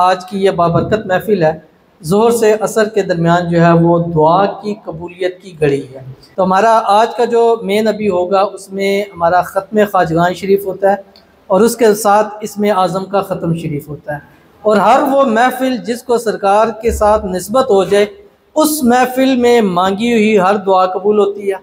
آج کی یہ بابرکت محفل ہے، ظہر سے عصر کے درمیان جو ہے وہ دعا کی قبولیت کی گھڑی ہے۔ تو ہمارا آج کا جو مین ابھی ہوگا اس میں ہمارا ختم خواجگان شریف ہوتا ہے، اور اس کے ساتھ اسم اعظم کا ختم شریف ہوتا ہے، اور ہر وہ محفل جس کو سرکار کے ساتھ نسبت ہو جائے اس محفل میں مانگی ہوئی ہر دعا قبول ہوتی ہے۔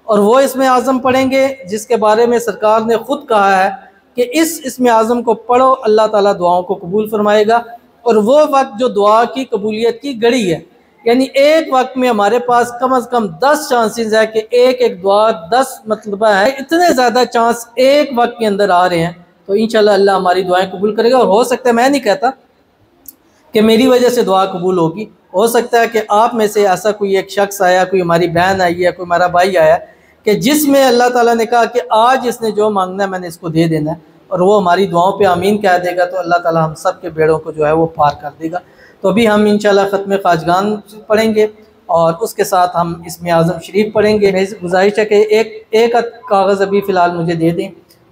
اور وہ اسم اعظم پڑھیں گے جس کے بارے میں سرکار نے خود کہا ہے کہ اس اسم اعظم کو پڑھو، اللہ تعالیٰ دعاؤں کو قبول فرمائے گا۔ اور وہ وقت جو دعا کی قبولیت کی گھڑی ہے، یعنی ایک وقت میں ہمارے پاس کم از کم 10 چانسز ہے کہ ایک دعا 10 مطلبہ ہے، اتنے زیادہ چانس ایک وقت کے اندر آ رہے ہیں، تو انشاءاللہ اللہ ہماری دعائیں قبول کرے گا۔ اور ہو سکتا ہے، میں نہیں کہتا کہ میری وجہ سے دعا قبول ہوگی، ہو سکتا ہے کہ آپ میں سے ایسا کوئی ایک شخص آیا، کوئی ہماری بہن آئی ہے، کوئی ہمارا بھائی آیا کہ جس میں اللہ تعالیٰ نے کہا کہ آج اس نے جو مانگنا ہے میں نے اس کو دے دینا ہے، اور وہ ہماری دعاؤں پہ آمین کہہ دے گا، تو اللہ تعالیٰ ہم سب کے بیڑوں کو جو ہے وہ پار کر دے گا۔ تو ابھی ہم انشاءاللہ ختم خواجگان پڑھیں گے، اور اس کے ساتھ ہم اسم اعظم شریف پڑھیں گے۔ میری گزارش ہے کہ ایک کاغذ ابھی فی الحال مجھے دے دیں،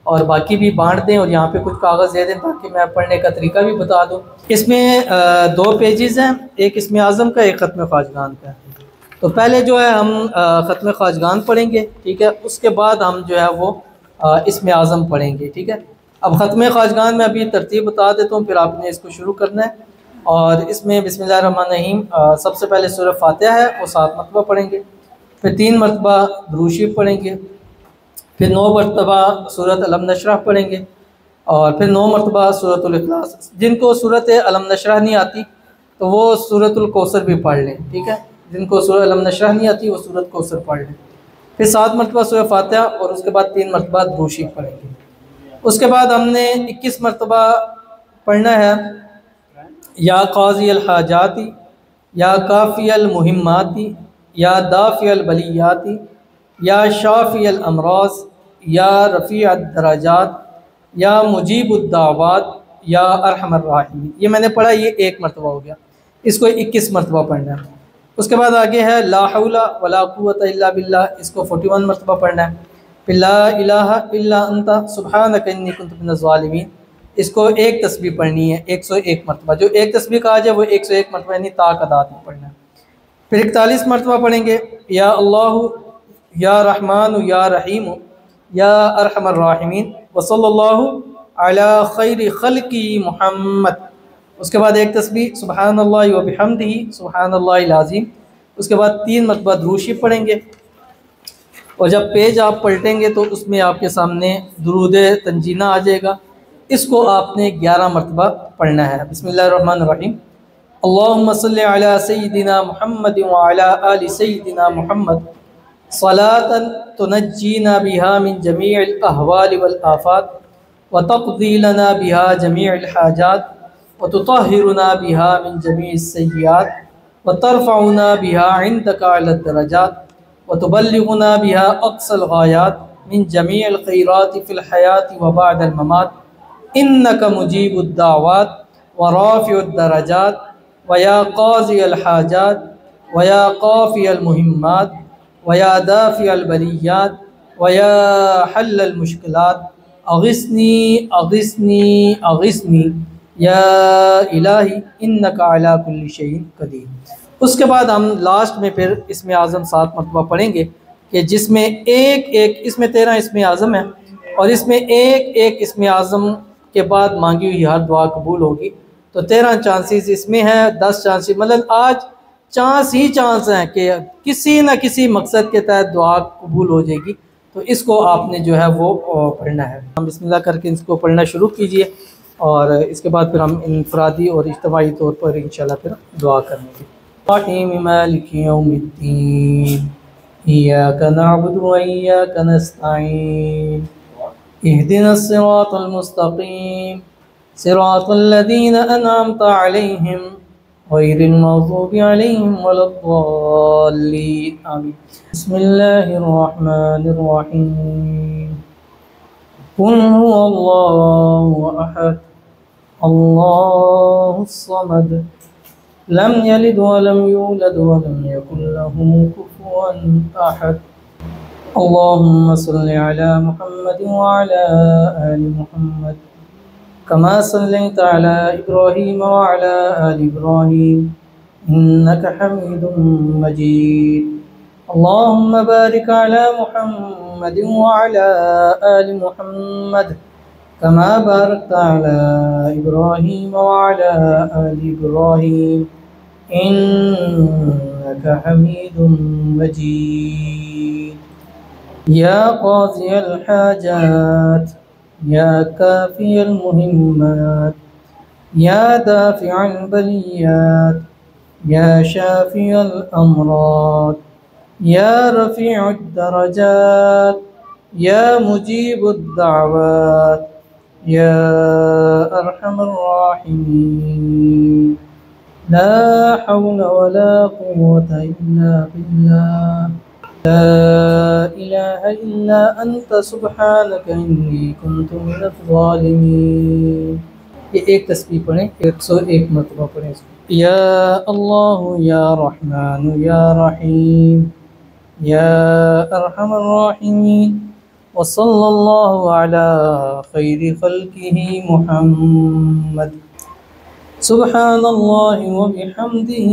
اور باقی بھی بانٹ دیں، اور یہاں پہ کچھ کاغذ دے دیں تاکہ میں پڑھنے کا طریقہ بھی بتا دوں۔ اس میں 2 پیجز ہیں، ایک اسم اعظم کا، ایک ختم خواجگان کا۔ تو پہلے جو ہے ہم ختم خواجگان پڑھیں گے، ٹھیک ہے، اس کے بعد ہم جو ہے وہ اسم اعظم پڑھیں گے، ٹھیک ہے۔ اب ختم خواجگان میں ابھی ترتیب بتا دیتا ہوں، پھر آپ نے اس کو شروع کرنا ہے۔ اور اس میں بسم اللہ الرحمن الرحیم سب سے پہلے سورہ فاتحہ ہے، وہ 7 مرتبہ پڑھیں گے، پھر 3 مرتبہ درود شریف پڑھیں گے، پھر 9 مرتبہ سورۃ علم نشرح پڑھیں گے، اور پھر 9 مرتبہ سورۃ الاخلاص۔ جن کو سورۃ علم نشرح نہیں آتی تو وہ سورۃ الکوثر بھی پڑھ لیں، ٹھیک ہے، جن کو سورۃ علم نشرح نہیں آتی وہ سورۃ کوثر پڑھ لیں۔ پھر 7 مرتبہ سورہ فاتحہ، اور اس کے بعد 3 مرتبہ درود شریف پڑھیں گے۔ اس کے بعد ہم نے 21 مرتبہ پڑھنا ہے یا قاضی الحاجات، یا کافی المہمات، یا دافع البلیات، یا شافی الامراض، یا رفیع الدرجات، یا مجیب الدعوات، یا ارحم الراحمین۔ یہ میں نے پڑھا، یہ 1 مرتبہ ہو گیا، اس کو 21 مرتبہ پڑھنا ہے۔ اس کے بعد آگے ہے لا حول ولا قوت الا باللہ، اس کو 41 مرتبہ پڑھنا ہے۔ پھر لا الہ الا انت سبحانک انی کنت من الظالمین، اس کو 1 تسبیح پڑھنی ہے 101 مرتبہ، جو 1 تسبیح کہا جائے وہ 101 مرتبہ یعنی تا قدات میں پڑھنا ہے۔ پھر 41 مرتبہ پڑھیں گے یا اللہ یا رحمان یا رحیم یا ارحم الراحمین وصلی اللہ علی خیر خلقی محمد۔ اس کے بعد 1 تسبیح سبحان اللہ وبحمدہ سبحان اللہ العظیم۔ اس کے بعد 3 مرتبہ درود شریف پڑھیں گے، اور جب پیج آپ پلٹیں گے تو اس میں آپ کے سامنے درود تنجینہ آ جائے گا، اس کو آپ نے 11 مرتبہ پڑھنا ہے۔ بسم اللہ الرحمن الرحیم، اللہم صلی علی سیدنا محمد وعلی آل سیدنا محمد صلاۃ تنجینا بها من جمیع الاحوال والآفات وتقضی لنا بها جمیع الحاجات وتطہرنا بها من جمیع السیئات وترفعنا بها عندک اعلی الدرجات وتبلغنا بها اقصى الغایات من جمیع الخیرات فی الحیاة وبعد الممات انک مجیب الدعوات ورافع الدرجات ویا قاضی الحاجات ویا قافی المہمات ویا دافع البلیات ویا حل المشکلات اغثنی اغثنی اغثنی یا الہی انک علی کل شیء قدیر۔ اس کے بعد ہم لاسٹ میں پھر اسم اعظم 7 مرتبہ پڑھیں گے، کہ جس میں اس میں 13 اسم اعظم ہیں، اور اس میں ایک اسم اعظم کے بعد مانگی ہوئی ہر دعا قبول ہوگی۔ تو 13 چانسز اس میں ہیں، 10 چانسز مطلب آج چانس ہی چانس ہیں کہ کسی نہ کسی مقصد کے تحت دعا قبول ہو جائے گی، تو اس کو آپ نے جو ہے وہ پڑھنا ہے۔ ہم بسم اللہ کر کے اس کو پڑھنا شروع کیجئے، اور اس کے بعد پھر ہم انفرادی اور اجتماعی طور پر انشاءاللہ پھر دعا کریں گے۔ رحیم مالک یوم الدین ایاک نعبد و ایاک نستعین اہدنا الصراط المستقیم صراط الذین انعمت علیہم غیر المغضوب علیہم ولا الضالین آمین۔ بسم اللہ الرحمن الرحیم قل هو اللہ احد اللہ الصمد لم یلد ولم یولد ولم یکن له کفوا احد اللہم صل علی محمد وعلی آل محمد كما صليت على إبراهيم وعلى آل إبراهيم إنك حميد مجيد. اللهم بارك على محمد وعلى آل محمد كما باركت على إبراهيم وعلى آل إبراهيم إنك حميد مجيد. يا قاضي الحاجات يا كافي المهمات يا دافع البليات يا شافي الأمراض يا رفيع الدرجات يا مجيب الدعوات يا أرحم الراحمين. لا حول ولا قوة إلا بالله. لا إله إلا أنت سبحانك إني كنت من الظالمين. یہ ایک تسبیح پڑھیں، 101 مرتبہ پڑھیں اس کو. یا اللہ یا رحمان یا رحیم یا ارحم الراحمین وصلی اللہ علی خیر خلقہ محمد. سبحان اللہ وبحمدہ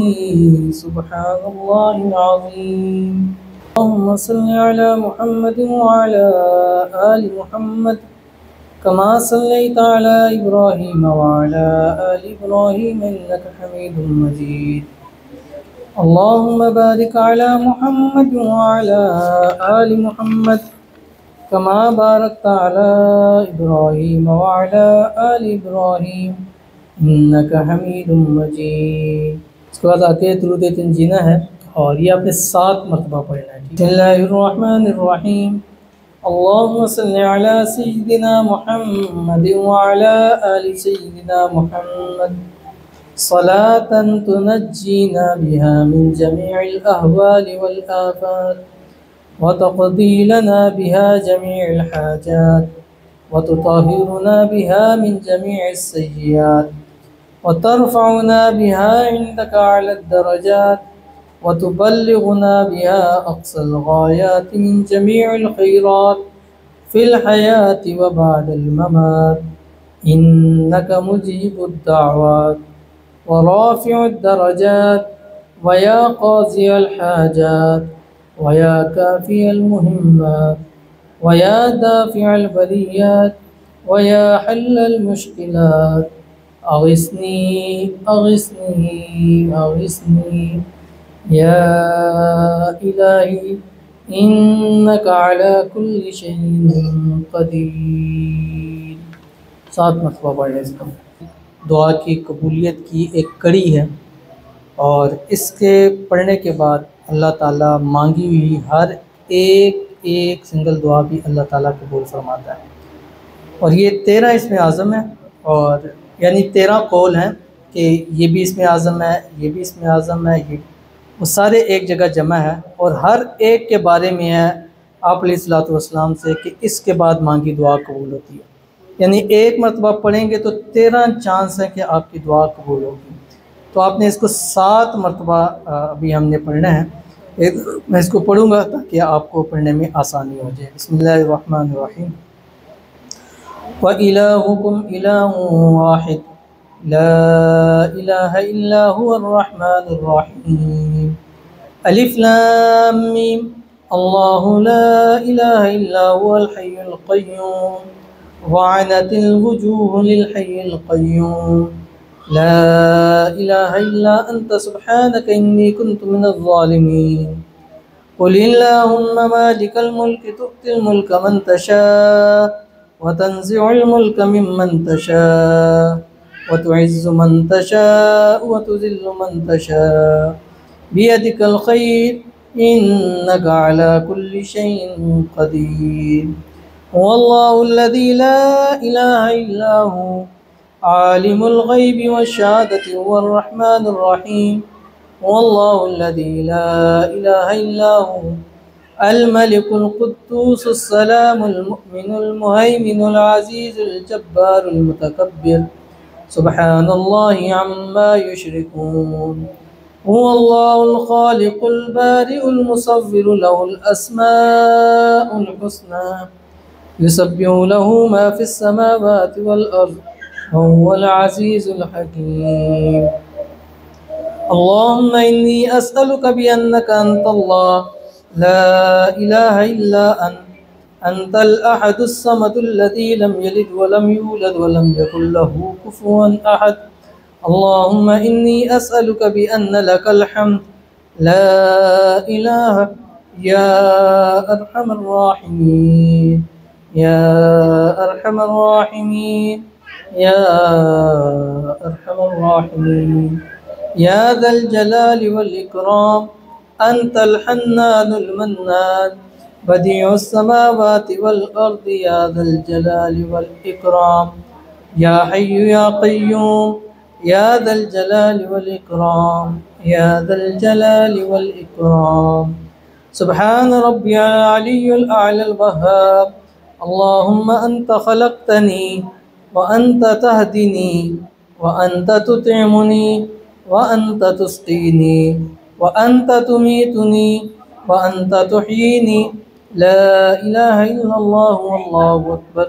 سبحان اللہ العظیم. اللهم صل على محمد وعلى آل محمد كما صليت على إبراهيم وعلى آل إبراهيم إنك حميد مجيد. اللهم بارك على محمد وعلى آل محمد كما باركت على إبراهيم وعلى آل إبراهيم إنك حميد مجيد. اس کے بعد آتے درود تنجینہ ہے اور یہ آپ نے 7 مرتبہ پڑھنا ہے. بسم اللہ الرحمن الرحیم. اللهم صل على سيدنا محمد وعلى آل سيدنا محمد صلاة تنجينا بها من جميع الأهوال والآفات وتقضي لنا بها جميع الحاجات وتطهرنا بها من جميع السيئات وترفعنا بها عندك على الدرجات وتبلغنا بها أقصى الغايات من جميع الخيرات في الحياة وبعد الممات إنك مجيب الدعوات ورافع الدرجات ويا قاضي الحاجات ويا كافي المهمات ويا دافع البليات ويا حل المشكلات. أغثني أغثني أغثني يا إلهي إنك على كل شيء قدير. 7 مرتبہ پڑھیں اس کو. دعا کی قبولیت کی ایک کڑی ہے اور اس کے پڑھنے کے بعد اللہ تعالیٰ مانگی ہوئی ہر ایک سنگل دعا بھی اللہ تعالیٰ قبول فرماتا ہے. اور یہ 13 اسم اعظم ہے اور یعنی 13 قول ہیں کہ یہ بھی اسم اعظم ہے، یہ بھی اسم اعظم ہے، یہ وہ سارے ایک جگہ جمع ہے اور ہر ایک کے بارے میں ہے آپ علیہ الصلوۃ والسلام سے کہ اس کے بعد مانگی دعا قبول ہوتی ہے. یعنی 1 مرتبہ پڑھیں گے تو 13 چانس ہیں کہ آپ کی دعا قبول ہوگی. تو آپ نے اس کو 7 مرتبہ ابھی ہم نے پڑھنا ہے. میں اس کو پڑھوں گا تاکہ آپ کو پڑھنے میں آسانی ہو جائے. بسم اللہ الرحمن الرحیم. وَإِلَٰهُكُمْ إِلَٰهٌ وَاحِدٌ لا الہ الا هو الرحمن الرحیم. الف لام میم. اللہ لا الہ الا هو الحی القیوم وعنت الوجوہ للحی القیوم لا الہ الا انت سبحانک انی کنت من الظالمین. قل اللہم مالک الملک تؤتی الملک من تشاء وتنزع الملک ممن تشاء وتعز من تشاء وتذل من تشاء بيدك الخير إنك على كل شيء قدير. هو الله الذي لا إله إلا هو عالم الغيب والشهادة هو الرحمن الرحيم. هو الله الذي لا إله إلا هو الملك القدوس السلام المؤمن المهيمن العزيز الجبار المتكبر سبحان الله عما يشركون. هو الله الخالق البارئ المصور له الأسماء الحسنى يسبح له ما في السماوات والأرض هو العزيز الحكيم. اللهم إني أسألك بأنك أنت الله لا إله إلا أنت الأحد الصمد الذي لم يلد ولم يولد ولم يكن له كفوا أحد. اللهم إني أسألك بأن لك الحمد لا إله يا أرحم الراحمين يا أرحم الراحمين يا أرحم الراحمين يا ذا الجلال والإكرام. أنت الحنان المنان بديع السماوات والأرض يا ذا الجلال والإكرام. يا حي يا قيوم يا ذا الجلال والإكرام يا ذا الجلال والإكرام. سبحان ربي العلي الأعلى الوهاب. اللهم أنت خلقتني وأنت تهدني وأنت تطعمني وأنت تسقيني وأنت تميتني وأنت تحييني. لا إله إلا الله والله أكبر.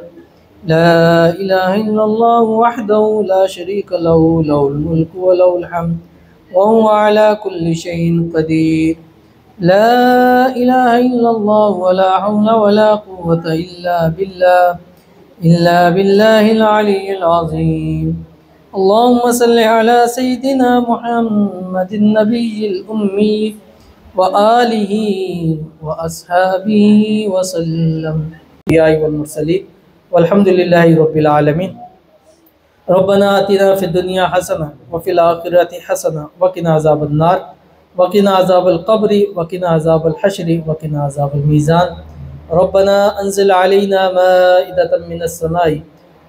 لا إله إلا الله وحده لا شريك له له الملك وله الحمد وهو على كل شيء قدير. لا إله إلا الله ولا حول ولا قوة إلا بالله العلي العظيم. اللهم صل على سيدنا محمد النبي الأمي وآله وأصحابه وسلم. الأنبياء والمرسلين والحمد لله رب العالمين. ربنا آتنا في الدنيا حسنة وفي الآخرة حسنة وقنا عذاب النار وقنا عذاب القبر وقنا عذاب الحشر وقنا عذاب الميزان. ربنا أنزل علينا مائدة من السماء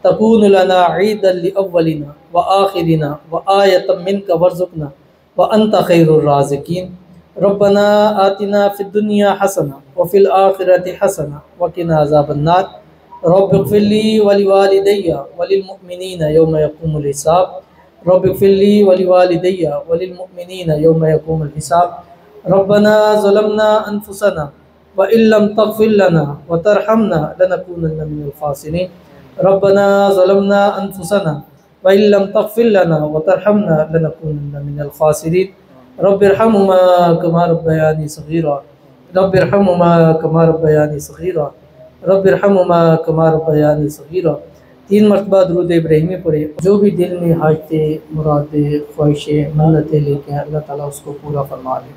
تكون لنا عيدا لأولنا وآخرنا وآية منك وارزقنا وأنت خير الرازقين. ربنا آتنا في الدنيا حسنة وفي الآخرة حسنة وقنا عذاب النار. رب اغفر لي ولوالدي وللمؤمنين يوم يقوم الحساب. رب اغفر لي ولوالدي وللمؤمنين يوم يقوم الحساب. ربنا ظلمنا أنفسنا وإن لم تغفر لنا وترحمنا لنكونن من الخاسرين. ربنا ظلمنا أنفسنا وإن لم تغفر لنا وترحمنا لنكونن من الخاسرين. رب ارحمهما كما ربياني صغيرا. رب ارحمهما كما ربياني صغيرا. رب ارحمهما كما ربياني صغيرا. 3 مرتبہ درود ابراہیمی پڑھے. جو بھی دل میں حاجتیں مرادیں خواہشیں منتیں لے کے اللہ تعالیٰ اس کو پورا فرما لے.